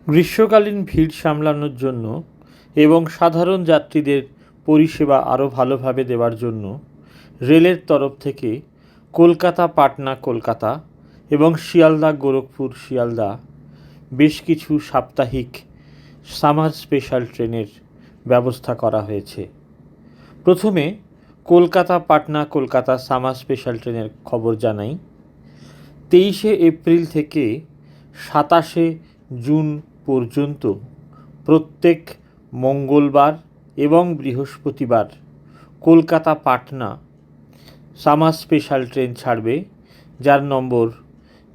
গ্রীষ্মকালীন ভিড় সামলানোর জন্য এবং সাধারণ যাত্রীদের পরিষেবা আরও ভালোভাবে দেওয়ার জন্য রেলের তরফ থেকে কলকাতা পাটনা কলকাতা এবং শিয়ালদা গোরখপুর শিয়ালদা বেশ কিছু সাপ্তাহিক সামার স্পেশাল ট্রেনের ব্যবস্থা করা হয়েছে। প্রথমে কলকাতা পাটনা কলকাতা সামার স্পেশাল ট্রেনের খবর জানাই। 23শে এপ্রিল থেকে 27শে জুন পর্যন্ত প্রত্যেক মঙ্গলবার এবং বৃহস্পতিবার Kolkata Patna summer special train ছাড়বে, যার নম্বর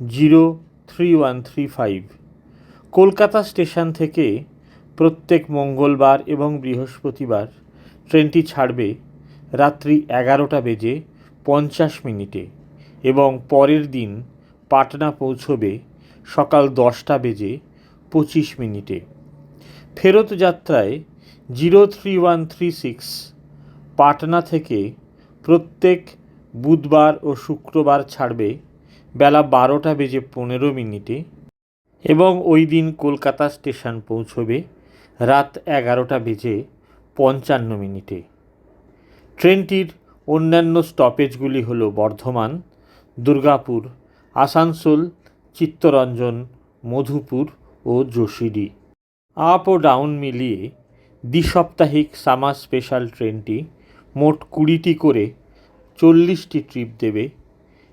03135। কলকাতা স্টেশন থেকে প্রত্যেক মঙ্গলবার এবং বৃহস্পতিবার ট্রেনটি ছাড়বে রাত্রি 11:50 এবং পরের দিন পাটনা পৌঁছবে সকাল 10:25। ফেরত যাত্রায় 03136 পাটনা থেকে প্রত্যেক বুধবার ও শুক্রবার ছাড়বে বেলা 12:15 এবং ওই দিন কলকাতা স্টেশন পৌঁছবে রাত 11:55। ট্রেনটির অন্যান্য স্টপেজগুলি হল বর্ধমান, দুর্গাপুর, আসানসোল, চিত্তরঞ্জন, মধুপুর ও যশোরী। আপ ও ডাউন মিলিয়ে দ্বিসাপ্তাহিক সামার স্পেশাল ট্রেনটি মোট 20টি করে 40টি ট্রিপ দেবে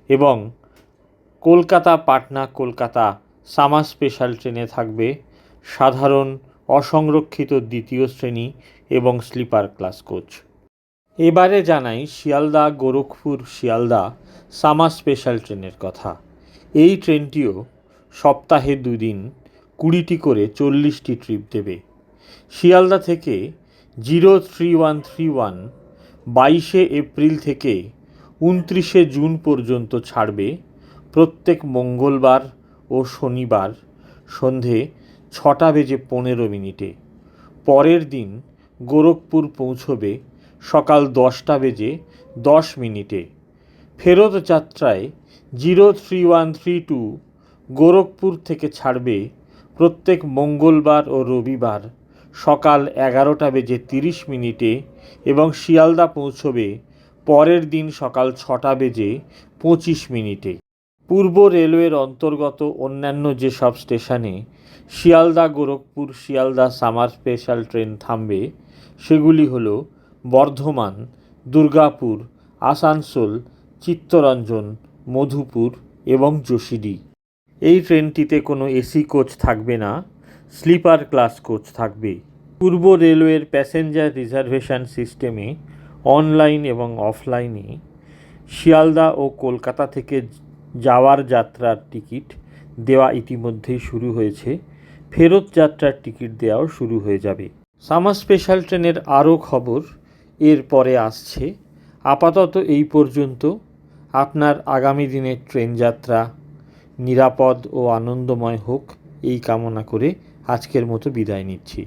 এবং কলকাতা পাটনা কলকাতা সামার স্পেশাল ট্রেনে থাকবে সাধারণ অসংরক্ষিত দ্বিতীয় শ্রেণী এবং স্লিপার ক্লাস কোচ। এবারে জানাই শিয়ালদা গোরখপুর শিয়ালদা সামার স্পেশাল ট্রেনের কথা। এই ট্রেনটিও সপ্তাহে 2 দিন 20টি করে 40টি ট্রিপ দেবে। শিয়ালদা থেকে 03131 22শে এপ্রিল থেকে 29শে জুন পর্যন্ত ছাড়বে প্রত্যেক মঙ্গলবার ও শনিবার সন্ধে 6:15। পরের দিন গোরখপুর পৌঁছবে সকাল 10:10। ফেরত যাত্রায় 03132 গোরখপুর থেকে ছাড়বে প্রত্যেক মঙ্গলবার ও রবিবার সকাল 11:30 এবং শিয়ালদা পৌঁছবে পরের দিন সকাল 6:25। পূর্ব রেলওয়ের অন্তর্গত অন্যান্য যেসব স্টেশনে Sealdah Gorakhpur Sealdah summer special train থামবে সেগুলি হল বর্ধমান, দুর্গাপুর, আসানসোল, চিত্তরঞ্জন, মধুপুর এবং যশোরী। এই ট্রেনটিতে কোনো এসি কোচ থাকবে না, স্লিপার ক্লাস কোচ থাকবে। পূর্ব রেলওয়ের প্যাসেঞ্জার রিজার্ভেশন সিস্টেমে অনলাইন এবং অফলাইনে শিয়ালদা ও কলকাতা থেকে যাওয়ার যাত্রার টিকিট দেওয়া ইতিমধ্যেই শুরু হয়েছে। ফেরত যাত্রার টিকিট দেওয়াও শুরু হয়ে যাবে। সামার স্পেশাল ট্রেনের আরও খবর এর পরে আসছে। আপাতত এই পর্যন্ত। আপনার আগামী দিনের ট্রেন যাত্রা নিরাপদ ও আনন্দময় হোক এই কামনা করে আজকের মতো বিদায় নিচ্ছি।